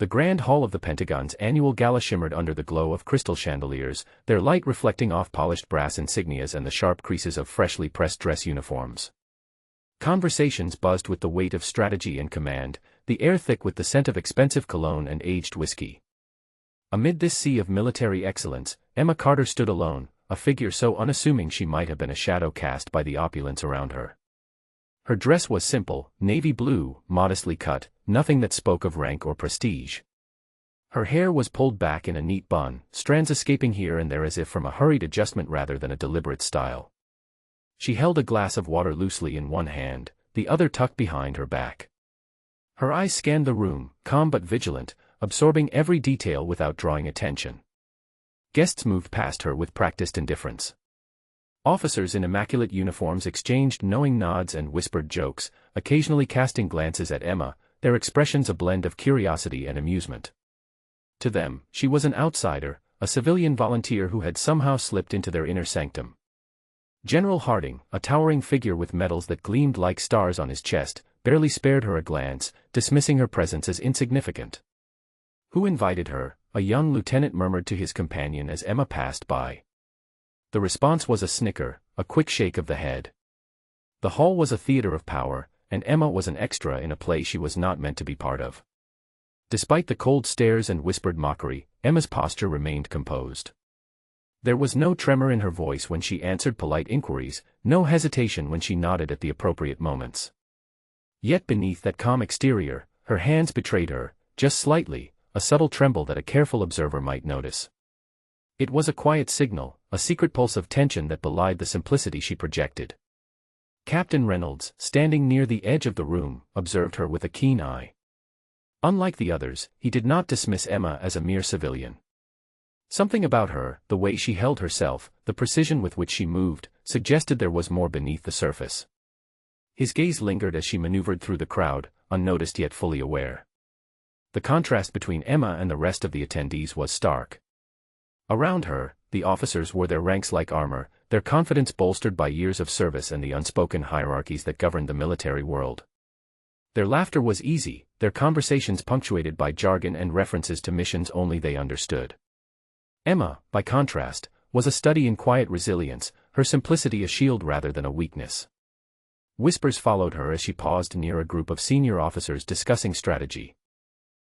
The grand hall of the Pentagon's annual gala shimmered under the glow of crystal chandeliers, their light reflecting off polished brass insignias and the sharp creases of freshly pressed dress uniforms. Conversations buzzed with the weight of strategy and command, the air thick with the scent of expensive cologne and aged whiskey. Amid this sea of military excellence, Emma Carter stood alone, a figure so unassuming she might have been a shadow cast by the opulence around her. Her dress was simple, navy blue, modestly cut, nothing that spoke of rank or prestige. Her hair was pulled back in a neat bun, strands escaping here and there as if from a hurried adjustment rather than a deliberate style. She held a glass of water loosely in one hand, the other tucked behind her back. Her eyes scanned the room, calm but vigilant, absorbing every detail without drawing attention. Guests moved past her with practiced indifference. Officers in immaculate uniforms exchanged knowing nods and whispered jokes, occasionally casting glances at Emma, their expressions a blend of curiosity and amusement. To them, she was an outsider, a civilian volunteer who had somehow slipped into their inner sanctum. General Harding, a towering figure with medals that gleamed like stars on his chest, barely spared her a glance, dismissing her presence as insignificant. "Who invited her?" a young lieutenant murmured to his companion as Emma passed by. The response was a snicker, a quick shake of the head. The hall was a theater of power, and Emma was an extra in a play she was not meant to be part of. Despite the cold stares and whispered mockery, Emma's posture remained composed. There was no tremor in her voice when she answered polite inquiries, no hesitation when she nodded at the appropriate moments. Yet beneath that calm exterior, her hands betrayed her, just slightly, a subtle tremble that a careful observer might notice. It was a quiet signal, a secret pulse of tension that belied the simplicity she projected. Captain Reynolds, standing near the edge of the room, observed her with a keen eye. Unlike the others, he did not dismiss Emma as a mere civilian. Something about her, the way she held herself, the precision with which she moved, suggested there was more beneath the surface. His gaze lingered as she maneuvered through the crowd, unnoticed yet fully aware. The contrast between Emma and the rest of the attendees was stark. Around her, the officers wore their ranks like armor, their confidence bolstered by years of service and the unspoken hierarchies that governed the military world. Their laughter was easy, their conversations punctuated by jargon and references to missions only they understood. Emma, by contrast, was a study in quiet resilience, her simplicity a shield rather than a weakness. Whispers followed her as she paused near a group of senior officers discussing strategy.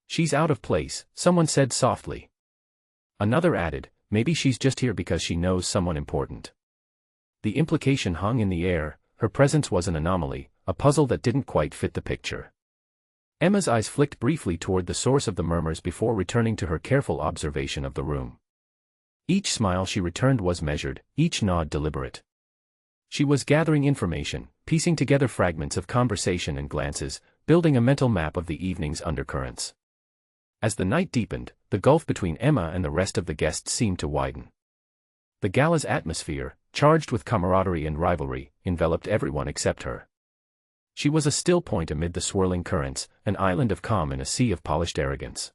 "She's out of place," someone said softly. Another added, "Maybe she's just here because she knows someone important." The implication hung in the air, her presence was an anomaly, a puzzle that didn't quite fit the picture. Emma's eyes flicked briefly toward the source of the murmurs before returning to her careful observation of the room. Each smile she returned was measured, each nod deliberate. She was gathering information, piecing together fragments of conversation and glances, building a mental map of the evening's undercurrents. As the night deepened, the gulf between Emma and the rest of the guests seemed to widen. The gala's atmosphere, charged with camaraderie and rivalry, enveloped everyone except her. She was a still point amid the swirling currents, an island of calm in a sea of polished arrogance.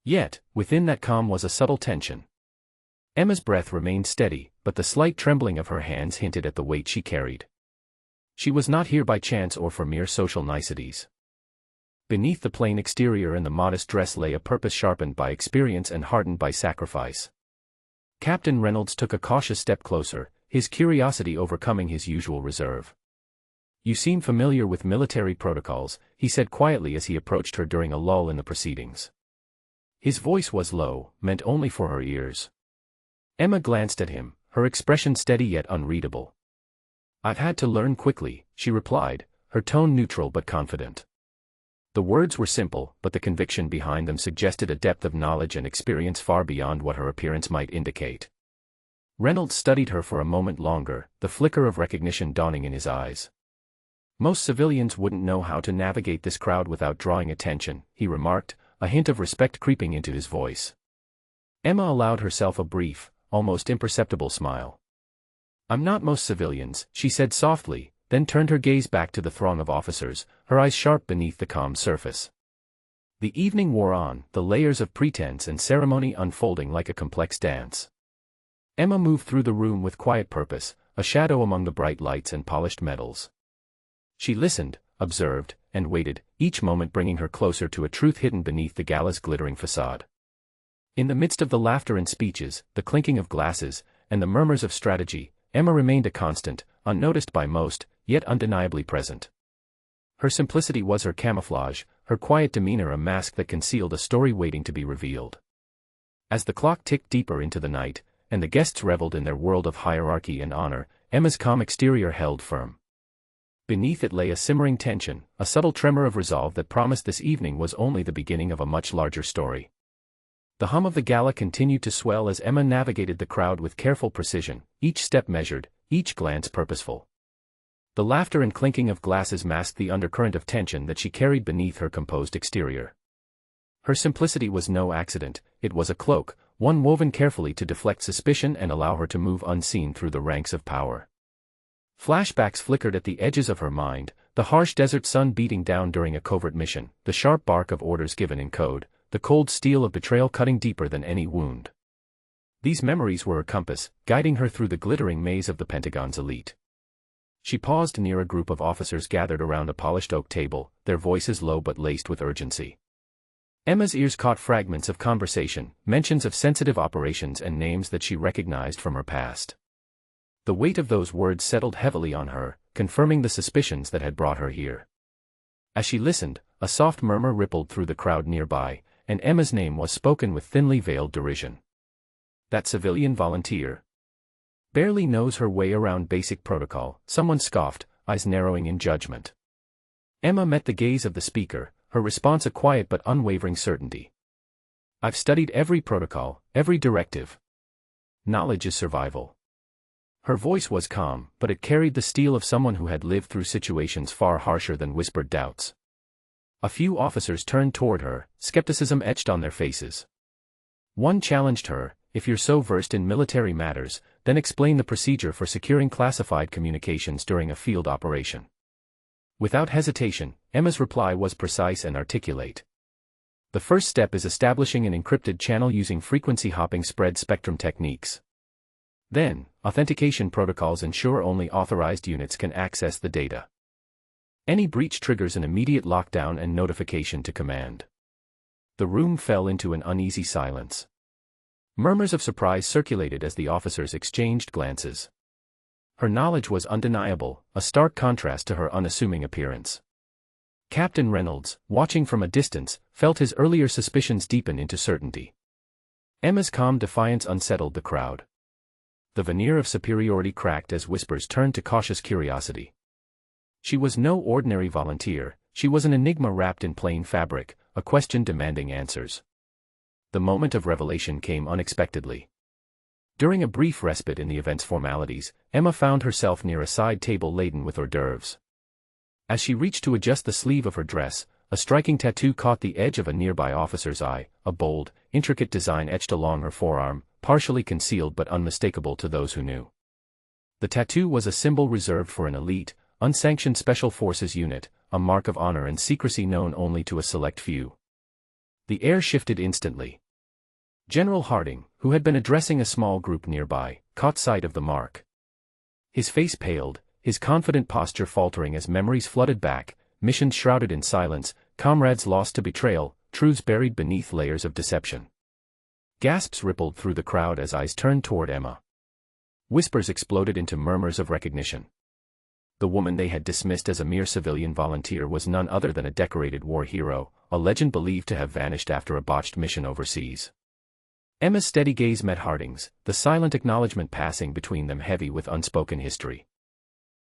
Yet, within that calm was a subtle tension. Emma's breath remained steady, but the slight trembling of her hands hinted at the weight she carried. She was not here by chance or for mere social niceties. Beneath the plain exterior and the modest dress lay a purpose sharpened by experience and hardened by sacrifice. Captain Reynolds took a cautious step closer, his curiosity overcoming his usual reserve. "You seem familiar with military protocols," he said quietly as he approached her during a lull in the proceedings. His voice was low, meant only for her ears. Emma glanced at him, her expression steady yet unreadable. "I've had to learn quickly," she replied, her tone neutral but confident. The words were simple, but the conviction behind them suggested a depth of knowledge and experience far beyond what her appearance might indicate. Reynolds studied her for a moment longer, the flicker of recognition dawning in his eyes. "Most civilians wouldn't know how to navigate this crowd without drawing attention," he remarked, a hint of respect creeping into his voice. Emma allowed herself a brief, almost imperceptible smile. "I'm not most civilians," she said softly, then turned her gaze back to the throng of officers, her eyes sharp beneath the calm surface. The evening wore on, the layers of pretense and ceremony unfolding like a complex dance. Emma moved through the room with quiet purpose, a shadow among the bright lights and polished metals. She listened, observed, and waited, each moment bringing her closer to a truth hidden beneath the gala's glittering facade. In the midst of the laughter and speeches, the clinking of glasses, and the murmurs of strategy, Emma remained a constant, unnoticed by most, yet undeniably present. Her simplicity was her camouflage, her quiet demeanor a mask that concealed a story waiting to be revealed. As the clock ticked deeper into the night, and the guests reveled in their world of hierarchy and honor, Emma's calm exterior held firm. Beneath it lay a simmering tension, a subtle tremor of resolve that promised this evening was only the beginning of a much larger story. The hum of the gala continued to swell as Emma navigated the crowd with careful precision, each step measured, each glance purposeful. The laughter and clinking of glasses masked the undercurrent of tension that she carried beneath her composed exterior. Her simplicity was no accident, it was a cloak, one woven carefully to deflect suspicion and allow her to move unseen through the ranks of power. Flashbacks flickered at the edges of her mind, the harsh desert sun beating down during a covert mission, the sharp bark of orders given in code, the cold steel of betrayal cutting deeper than any wound. These memories were her compass, guiding her through the glittering maze of the Pentagon's elite. She paused near a group of officers gathered around a polished oak table, their voices low but laced with urgency. Emma's ears caught fragments of conversation, mentions of sensitive operations and names that she recognized from her past. The weight of those words settled heavily on her, confirming the suspicions that had brought her here. As she listened, a soft murmur rippled through the crowd nearby, and Emma's name was spoken with thinly veiled derision. That civilian volunteer barely knows her way around basic protocol, someone scoffed, eyes narrowing in judgment. Emma met the gaze of the speaker, her response a quiet but unwavering certainty. I've studied every protocol, every directive. Knowledge is survival. Her voice was calm, but it carried the steel of someone who had lived through situations far harsher than whispered doubts. A few officers turned toward her, skepticism etched on their faces. One challenged her, if you're so versed in military matters, then explain the procedure for securing classified communications during a field operation. Without hesitation, Emma's reply was precise and articulate. The first step is establishing an encrypted channel using frequency-hopping spread spectrum techniques. Then, authentication protocols ensure only authorized units can access the data. Any breach triggers an immediate lockdown and notification to command. The room fell into an uneasy silence. Murmurs of surprise circulated as the officers exchanged glances. Her knowledge was undeniable, a stark contrast to her unassuming appearance. Captain Reynolds, watching from a distance, felt his earlier suspicions deepen into certainty. Emma's calm defiance unsettled the crowd. The veneer of superiority cracked as whispers turned to cautious curiosity. She was no ordinary volunteer, she was an enigma wrapped in plain fabric, a question demanding answers. The moment of revelation came unexpectedly. During a brief respite in the event's formalities, Emma found herself near a side table laden with hors d'oeuvres. As she reached to adjust the sleeve of her dress, a striking tattoo caught the edge of a nearby officer's eye, a bold, intricate design etched along her forearm, partially concealed but unmistakable to those who knew. The tattoo was a symbol reserved for an elite, unsanctioned special forces unit, a mark of honor and secrecy known only to a select few. The air shifted instantly. General Harding, who had been addressing a small group nearby, caught sight of the mark. His face paled, his confident posture faltering as memories flooded back, missions shrouded in silence, comrades lost to betrayal, truths buried beneath layers of deception. Gasps rippled through the crowd as eyes turned toward Emma. Whispers exploded into murmurs of recognition. The woman they had dismissed as a mere civilian volunteer was none other than a decorated war hero, a legend believed to have vanished after a botched mission overseas. Emma's steady gaze met Harding's, the silent acknowledgement passing between them heavy with unspoken history.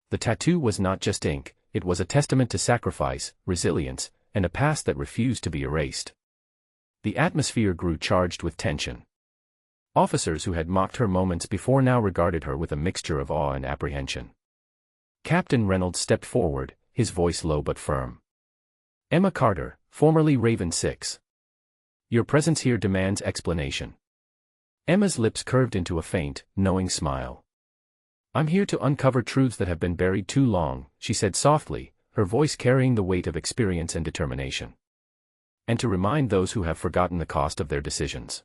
The tattoo was not just ink, it was a testament to sacrifice, resilience, and a past that refused to be erased. The atmosphere grew charged with tension. Officers who had mocked her moments before now regarded her with a mixture of awe and apprehension. Captain Reynolds stepped forward, his voice low but firm. Emma Carter, formerly Raven 6. Your presence here demands explanation. Emma's lips curved into a faint, knowing smile. I'm here to uncover truths that have been buried too long, she said softly, her voice carrying the weight of experience and determination. And to remind those who have forgotten the cost of their decisions.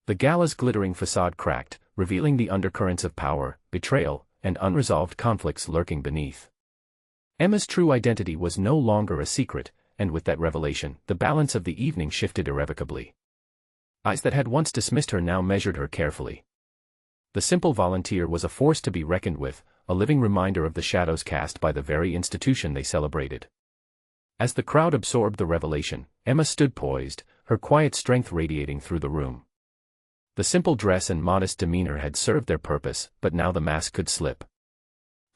The gala's glittering facade cracked, revealing the undercurrents of power, betrayal, and unresolved conflicts lurking beneath. Emma's true identity was no longer a secret, and with that revelation, the balance of the evening shifted irrevocably. Eyes that had once dismissed her now measured her carefully. The simple volunteer was a force to be reckoned with, a living reminder of the shadows cast by the very institution they celebrated. As the crowd absorbed the revelation, Emma stood poised, her quiet strength radiating through the room. The simple dress and modest demeanor had served their purpose, but now the mask could slip.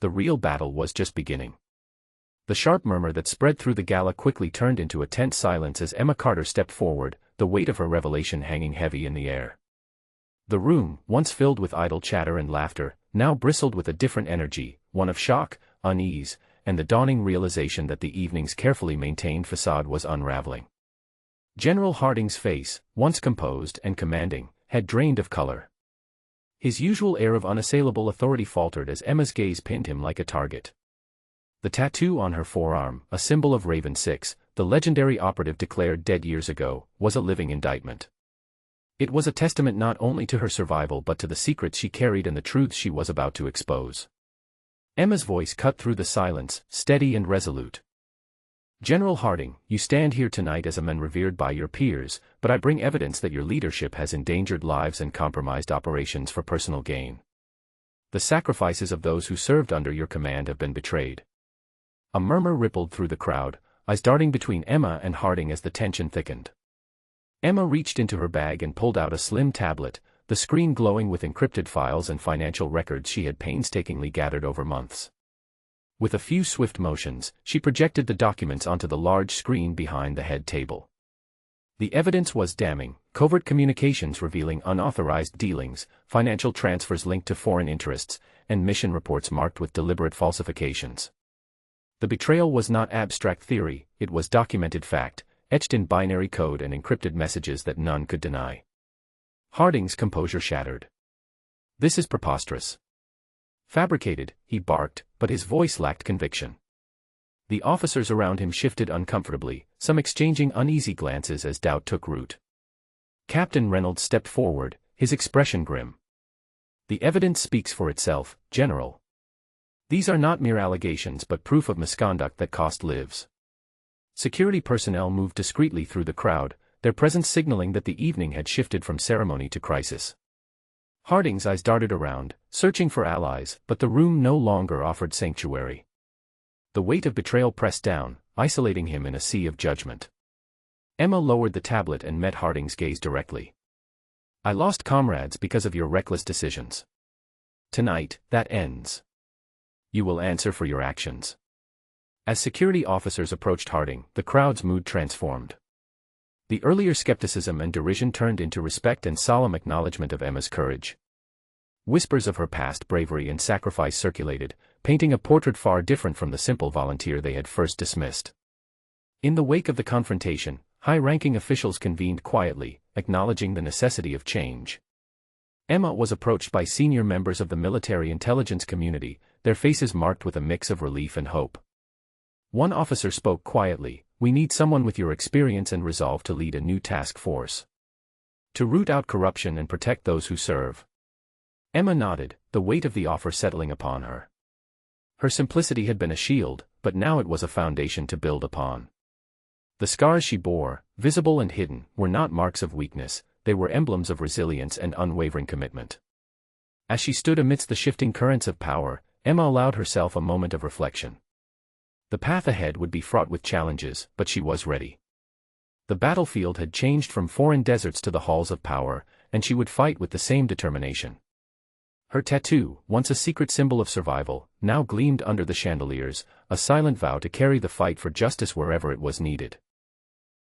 The real battle was just beginning. The sharp murmur that spread through the gala quickly turned into a tense silence as Emma Carter stepped forward, the weight of her revelation hanging heavy in the air. The room, once filled with idle chatter and laughter, now bristled with a different energy, one of shock, unease, and the dawning realization that the evening's carefully maintained facade was unraveling. General Harding's face, once composed and commanding, had drained of color. His usual air of unassailable authority faltered as Emma's gaze pinned him like a target. The tattoo on her forearm, a symbol of Raven 6, the legendary operative declared dead years ago, was a living indictment. It was a testament not only to her survival but to the secrets she carried and the truths she was about to expose. Emma's voice cut through the silence, steady and resolute. "General Harding, you stand here tonight as a man revered by your peers, but I bring evidence that your leadership has endangered lives and compromised operations for personal gain. The sacrifices of those who served under your command have been betrayed." A murmur rippled through the crowd, eyes darting between Emma and Harding as the tension thickened. Emma reached into her bag and pulled out a slim tablet, the screen glowing with encrypted files and financial records she had painstakingly gathered over months. With a few swift motions, she projected the documents onto the large screen behind the head table. The evidence was damning: covert communications revealing unauthorized dealings, financial transfers linked to foreign interests, and mission reports marked with deliberate falsifications. The betrayal was not abstract theory, it was documented fact, etched in binary code and encrypted messages that none could deny. Harding's composure shattered. "This is preposterous. Fabricated," he barked, but his voice lacked conviction. The officers around him shifted uncomfortably, some exchanging uneasy glances as doubt took root. Captain Reynolds stepped forward, his expression grim. "The evidence speaks for itself, General. These are not mere allegations but proof of misconduct that cost lives." Security personnel moved discreetly through the crowd, their presence signaling that the evening had shifted from ceremony to crisis. Harding's eyes darted around, searching for allies, but the room no longer offered sanctuary. The weight of betrayal pressed down, isolating him in a sea of judgment. Emma lowered the tablet and met Harding's gaze directly. "I lost comrades because of your reckless decisions. Tonight, that ends. You will answer for your actions." As security officers approached Harding, the crowd's mood transformed. The earlier skepticism and derision turned into respect and solemn acknowledgement of Emma's courage. Whispers of her past bravery and sacrifice circulated, painting a portrait far different from the simple volunteer they had first dismissed. In the wake of the confrontation, high-ranking officials convened quietly, acknowledging the necessity of change. Emma was approached by senior members of the military intelligence community, their faces marked with a mix of relief and hope. One officer spoke quietly, "We need someone with your experience and resolve to lead a new task force. To root out corruption and protect those who serve." Emma nodded, the weight of the offer settling upon her. Her simplicity had been a shield, but now it was a foundation to build upon. The scars she bore, visible and hidden, were not marks of weakness, they were emblems of resilience and unwavering commitment. As she stood amidst the shifting currents of power, Emma allowed herself a moment of reflection. The path ahead would be fraught with challenges, but she was ready. The battlefield had changed from foreign deserts to the halls of power, and she would fight with the same determination. Her tattoo, once a secret symbol of survival, now gleamed under the chandeliers, a silent vow to carry the fight for justice wherever it was needed.